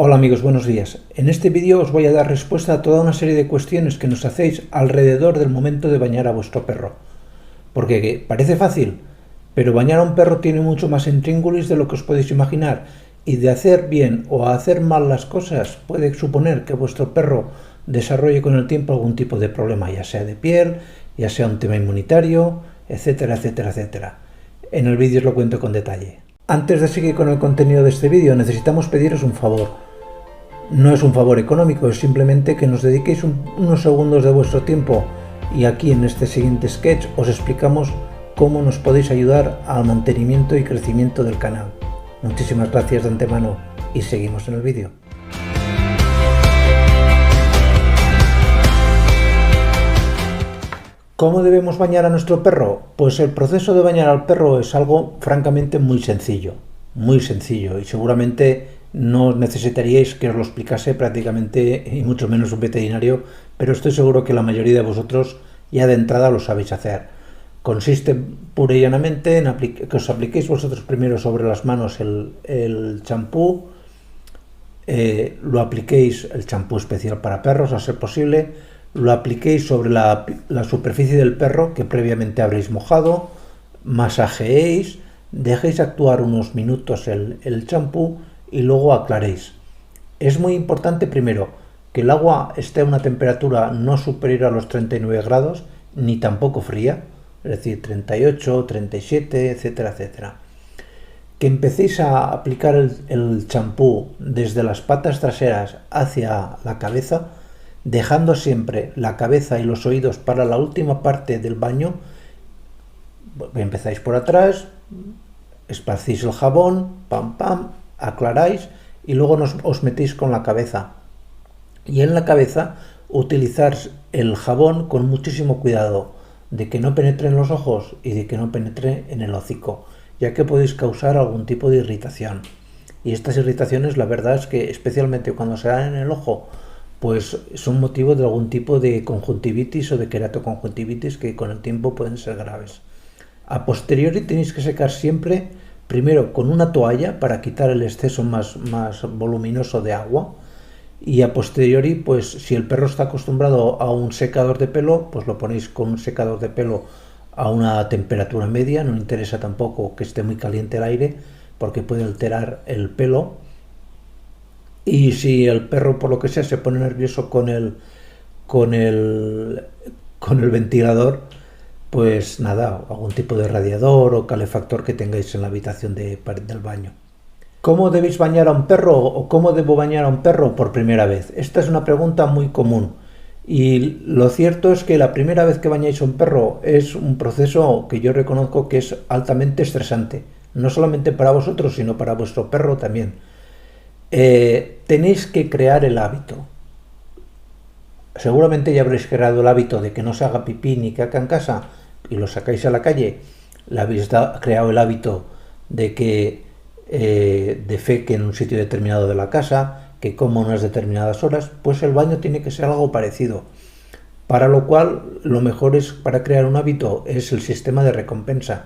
Hola amigos, buenos días. En este vídeo os voy a dar respuesta a toda una serie de cuestiones que nos hacéis alrededor del momento de bañar a vuestro perro. Porque parece fácil, pero bañar a un perro tiene mucho más intríngulis de lo que os podéis imaginar, y de hacer bien o hacer mal las cosas puede suponer que vuestro perro desarrolle con el tiempo algún tipo de problema, ya sea de piel, ya sea un tema inmunitario, etcétera, etcétera, etcétera. En el vídeo os lo cuento con detalle. Antes de seguir con el contenido de este vídeo, necesitamos pediros un favor. No es un favor económico, es simplemente que nos dediquéis unos segundos de vuestro tiempo, y aquí en este siguiente sketch os explicamos cómo nos podéis ayudar al mantenimiento y crecimiento del canal. Muchísimas gracias de antemano y seguimos en el vídeo. ¿Cómo debemos bañar a nuestro perro? Pues el proceso de bañar al perro es algo francamente muy sencillo, y seguramente no necesitaríais que os lo explicase prácticamente, y mucho menos un veterinario, pero estoy seguro que la mayoría de vosotros ya de entrada lo sabéis hacer. Consiste pura y llanamente en que os apliquéis vosotros primero sobre las manos el champú, lo apliquéis, el champú especial para perros a ser posible, lo apliquéis sobre la superficie del perro que previamente habréis mojado, masajeéis, dejéis actuar unos minutos el champú y luego aclaréis. Es muy importante primero que el agua esté a una temperatura no superior a los 39 grados, ni tampoco fría, es decir, 38, 37, etcétera, etcétera. Que empecéis a aplicar el champú desde las patas traseras hacia la cabeza, dejando siempre la cabeza y los oídos para la última parte del baño. Empezáis por atrás, esparcís el jabón, pam pam, aclaráis y luego os metéis con la cabeza. Y en la cabeza utilizar el jabón con muchísimo cuidado, de que no penetre en los ojos y de que no penetre en el hocico, ya que podéis causar algún tipo de irritación. Y estas irritaciones, la verdad es que especialmente cuando se dan en el ojo, pues son motivo de algún tipo de conjuntivitis o de queratoconjuntivitis que con el tiempo pueden ser graves. A posteriori tenéis que secar siempre, primero con una toalla para quitar el exceso más voluminoso de agua, y a posteriori, pues si el perro está acostumbrado a un secador de pelo, pues lo ponéis con un secador de pelo a una temperatura media, no interesa tampoco que esté muy caliente el aire porque puede alterar el pelo. Y si el perro por lo que sea se pone nervioso con el ventilador, pues nada, algún tipo de radiador o calefactor que tengáis en la habitación del baño. ¿Cómo debéis bañar a un perro o cómo debo bañar a un perro por primera vez? Esta es una pregunta muy común, y lo cierto es que la primera vez que bañáis a un perro es un proceso que yo reconozco que es altamente estresante, no solamente para vosotros sino para vuestro perro también. Tenéis que crear el hábito. Seguramente ya habréis creado el hábito de que no se haga pipí ni caca en casa y lo sacáis a la calle. Le habéis creado el hábito de que defeque en un sitio determinado de la casa, que coma unas determinadas horas. Pues el baño tiene que ser algo parecido, para lo cual lo mejor es, para crear un hábito, es el sistema de recompensa.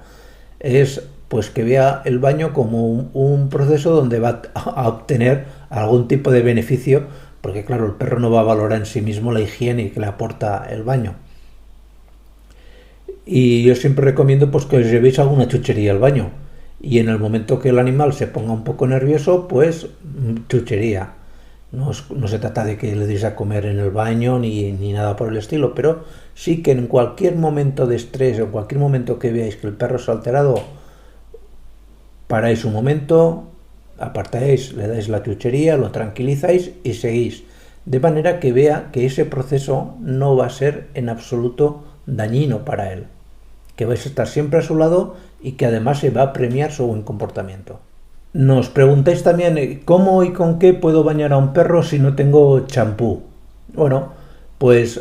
Es pues que vea el baño como un proceso donde va a obtener algún tipo de beneficio, porque claro, el perro no va a valorar en sí mismo la higiene que le aporta el baño. Y yo siempre recomiendo pues que os llevéis alguna chuchería al baño, y en el momento que el animal se ponga un poco nervioso, pues chuchería. No se trata de que le deis a comer en el baño ni nada por el estilo, pero sí que en cualquier momento de estrés o en cualquier momento que veáis que el perro se ha alterado, paráis un momento, apartáis, le dais la chuchería, lo tranquilizáis y seguís, de manera que vea que ese proceso no va a ser en absoluto dañino para él, que vais a estar siempre a su lado y que además se va a premiar su buen comportamiento. Nos preguntáis también cómo y con qué puedo bañar a un perro si no tengo champú. Bueno, pues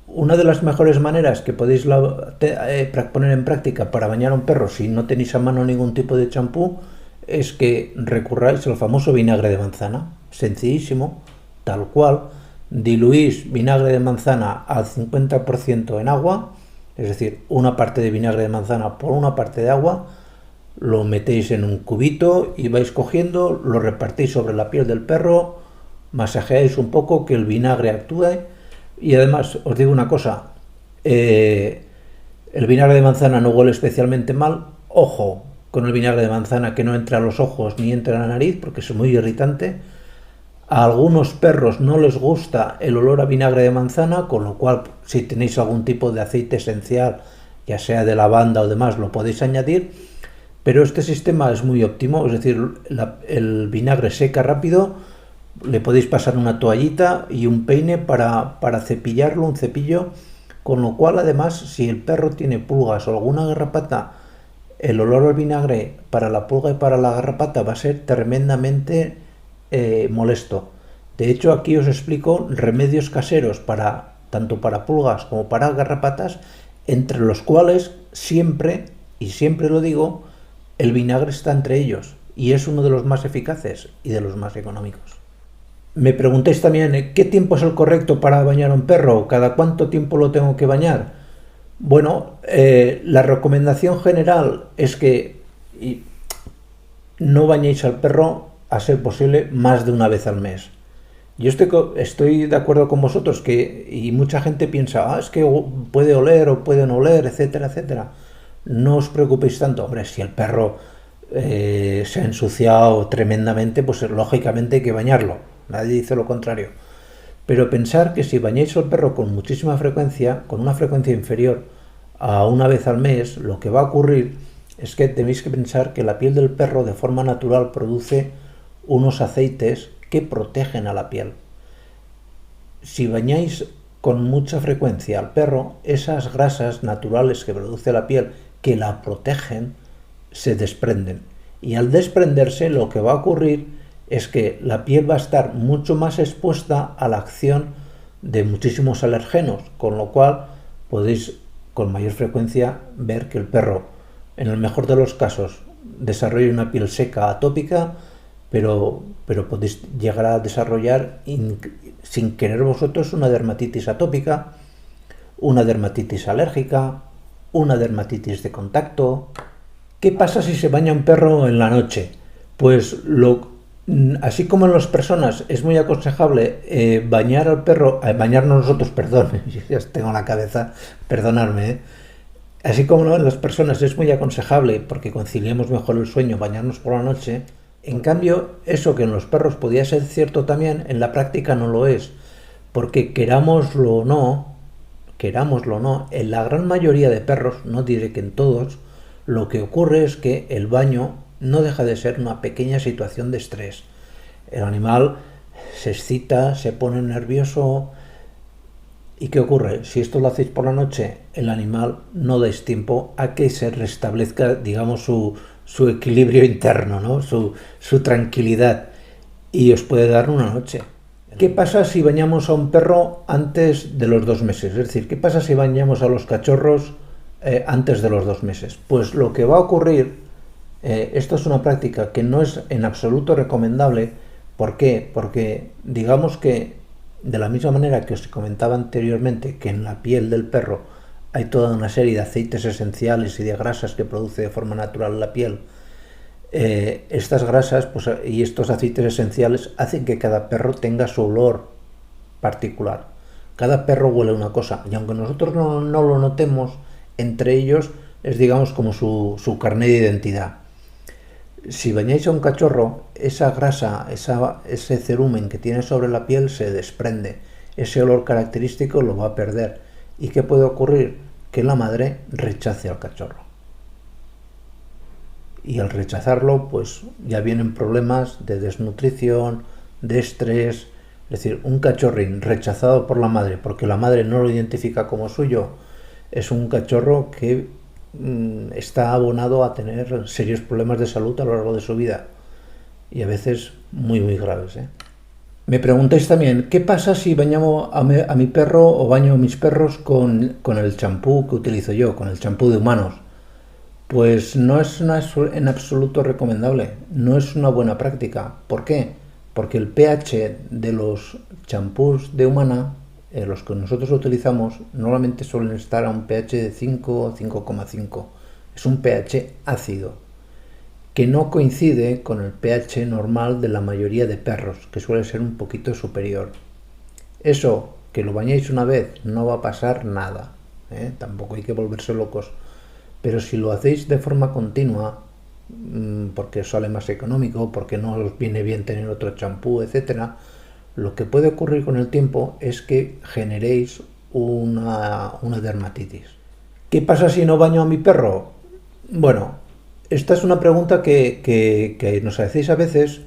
una de las mejores maneras que podéis poner en práctica para bañar a un perro si no tenéis a mano ningún tipo de champú es que recurráis al famoso vinagre de manzana. Sencillísimo, tal cual. Diluís vinagre de manzana al 50% en agua, es decir, una parte de vinagre de manzana por una parte de agua. lo metéis en un cubito y vais cogiendo, lo repartís sobre la piel del perro, masajeáis un poco, que el vinagre actúe. Y además, os digo una cosa, el vinagre de manzana no huele especialmente mal. Ojo con el vinagre de manzana, que no entra a los ojos ni entra a la nariz, porque es muy irritante. A algunos perros no les gusta el olor a vinagre de manzana, con lo cual, si tenéis algún tipo de aceite esencial, ya sea de lavanda o demás, lo podéis añadir. Pero este sistema es muy óptimo, es decir, el vinagre seca rápido, le podéis pasar una toallita y un peine para cepillarlo, un cepillo, con lo cual además, si el perro tiene pulgas o alguna garrapata, el olor al vinagre para la pulga y para la garrapata va a ser tremendamente molesto. De hecho, aquí os explico remedios caseros para tanto para pulgas como para garrapatas, entre los cuales siempre, y siempre lo digo, el vinagre está entre ellos y es uno de los más eficaces y de los más económicos. Me preguntéis también, ¿qué tiempo es el correcto para bañar a un perro? ¿Cada cuánto tiempo lo tengo que bañar? Bueno, la recomendación general es que no bañéis al perro, a ser posible, más de una vez al mes. Yo estoy de acuerdo con vosotros y mucha gente piensa, es que puede oler o puede no oler, etcétera, etcétera. No os preocupéis tanto. Hombre, si el perro se ha ensuciado tremendamente, pues lógicamente hay que bañarlo. Nadie dice lo contrario. Pero pensar que si bañáis al perro con muchísima frecuencia, con una frecuencia inferior a una vez al mes, lo que va a ocurrir es que tenéis que pensar que la piel del perro de forma natural produce unos aceites que protegen a la piel. Si bañáis con mucha frecuencia al perro, esas grasas naturales que produce la piel, que la protegen, se desprenden. Y al desprenderse, lo que va a ocurrir es que la piel va a estar mucho más expuesta a la acción de muchísimos alergenos, con lo cual podéis con mayor frecuencia ver que el perro, en el mejor de los casos, desarrolla una piel seca atópica, pero podéis llegar a desarrollar sin querer vosotros una dermatitis atópica, una dermatitis alérgica, una dermatitis de contacto. ¿Qué pasa si se baña un perro en la noche? Pues así como en las personas es muy aconsejable bañar al perro, bañarnos nosotros, perdón, ya tengo la cabeza, perdonadme. Así como en las personas es muy aconsejable porque conciliamos mejor el sueño, bañarnos por la noche. En cambio, eso que en los perros podía ser cierto también, en la práctica no lo es, porque querámoslo o no, en la gran mayoría de perros, no diré que en todos, lo que ocurre es que el baño no deja de ser una pequeña situación de estrés. El animal se excita, se pone nervioso. ¿Y qué ocurre? Si esto lo hacéis por la noche, el animal no dais tiempo a que se restablezca, digamos, su equilibrio interno, ¿no? Su tranquilidad, y os puede dar una noche. ¿Qué pasa si bañamos a un perro antes de los 2 meses? Es decir, ¿qué pasa si bañamos a los cachorros antes de los 2 meses? Pues lo que va a ocurrir, esto es una práctica que no es en absoluto recomendable. ¿Por qué? Porque digamos que de la misma manera que os comentaba anteriormente que en la piel del perro hay toda una serie de aceites esenciales y de grasas que produce de forma natural la piel, estas grasas y estos aceites esenciales hacen que cada perro tenga su olor particular. Cada perro huele una cosa y aunque nosotros no lo notemos, entre ellos es, digamos, como su carnet de identidad. Si bañáis a un cachorro, esa grasa, ese cerumen que tiene sobre la piel se desprende. Ese olor característico lo va a perder. ¿Y qué puede ocurrir? Que la madre rechace al cachorro. Y al rechazarlo, pues ya vienen problemas de desnutrición, de estrés. Es decir, un cachorrín rechazado por la madre porque la madre no lo identifica como suyo, es un cachorro que está abonado a tener serios problemas de salud a lo largo de su vida, y a veces muy muy graves. Me preguntáis también, ¿qué pasa si bañamos a mi perro o baño a mis perros con el champú que utilizo yo, con el champú de humanos? Pues no es en absoluto recomendable, no es una buena práctica. ¿Por qué? Porque el pH de los champús de humana, los que nosotros utilizamos, normalmente suelen estar a un pH de 5 o 5,5. Es un pH ácido. que no coincide con el pH normal de la mayoría de perros, que suele ser un poquito superior. Eso, que lo bañéis una vez, no va a pasar nada, ¿eh? Tampoco hay que volverse locos. Pero si lo hacéis de forma continua, porque os sale más económico, porque no os viene bien tener otro champú, etcétera, lo que puede ocurrir con el tiempo es que generéis una dermatitis. ¿Qué pasa si no baño a mi perro? Bueno, esta es una pregunta que nos hacéis a veces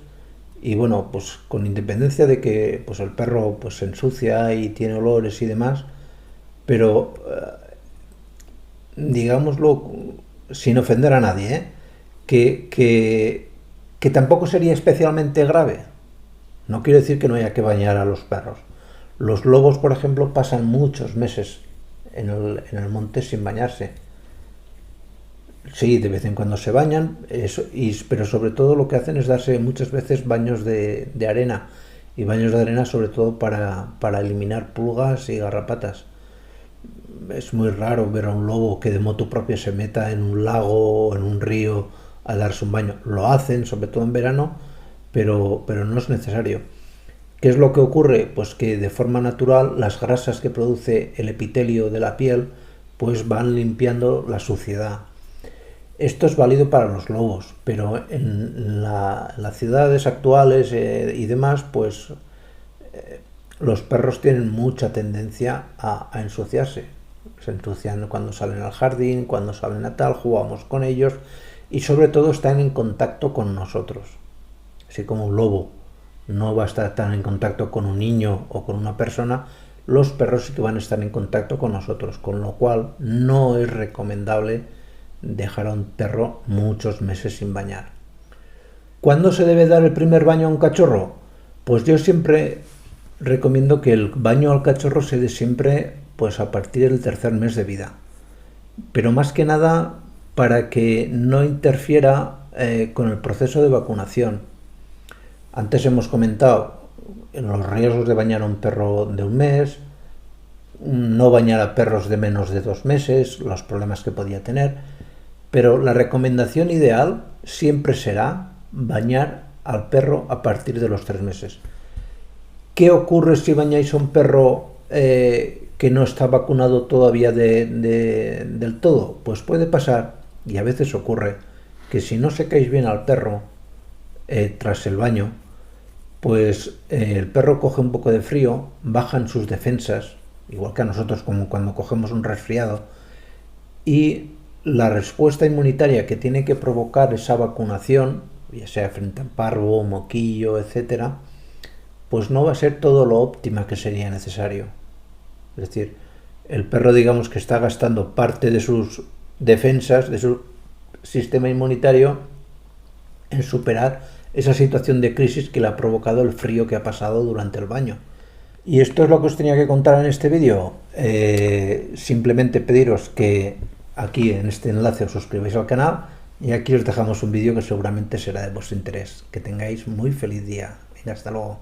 y bueno, pues con independencia de que pues el perro pues se ensucia y tiene olores y demás, pero digámoslo sin ofender a nadie, que tampoco sería especialmente grave. No quiero decir que no haya que bañar a los perros. Los lobos, por ejemplo, pasan muchos meses en el monte sin bañarse. Sí, de vez en cuando se bañan, pero sobre todo lo que hacen es darse muchas veces baños de arena. Y baños de arena sobre todo para eliminar pulgas y garrapatas. Es muy raro ver a un lobo que de motu propio se meta en un lago o en un río a darse un baño. Lo hacen, sobre todo en verano, pero no es necesario. ¿Qué es lo que ocurre? Pues que de forma natural las grasas que produce el epitelio de la piel pues van limpiando la suciedad. Esto es válido para los lobos, pero en las ciudades actuales y demás, pues los perros tienen mucha tendencia a ensuciarse. Se ensucian cuando salen al jardín, cuando salen a tal, jugamos con ellos y sobre todo están en contacto con nosotros. Así como un lobo no va a estar tan en contacto con un niño o con una persona, los perros sí que van a estar en contacto con nosotros, con lo cual no es recomendable dejar a un perro muchos meses sin bañar. ¿Cuándo se debe dar el primer baño a un cachorro? Pues yo siempre recomiendo que el baño al cachorro se dé siempre pues a partir del tercer mes de vida. Pero más que nada para que no interfiera con el proceso de vacunación. Antes hemos comentado los riesgos de bañar a un perro de un mes, no bañar a perros de menos de 2 meses, los problemas que podía tener, pero la recomendación ideal siempre será bañar al perro a partir de los 3 meses. ¿Qué ocurre si bañáis a un perro que no está vacunado todavía del todo? Pues puede pasar, y a veces ocurre, que si no secáis bien al perro tras el baño, pues el perro coge un poco de frío, bajan sus defensas, igual que a nosotros como cuando cogemos un resfriado, y la respuesta inmunitaria que tiene que provocar esa vacunación, ya sea frente a parvo, moquillo, etcétera, pues no va a ser todo lo óptima que sería necesario. Es decir, el perro digamos que está gastando parte de sus defensas, de su sistema inmunitario, en superar esa situación de crisis que le ha provocado el frío que ha pasado durante el baño. Y esto es lo que os tenía que contar en este vídeo. Simplemente pediros que aquí en este enlace os suscribáis al canal y aquí os dejamos un vídeo que seguramente será de vuestro interés. Que tengáis muy feliz día. Venga, hasta luego.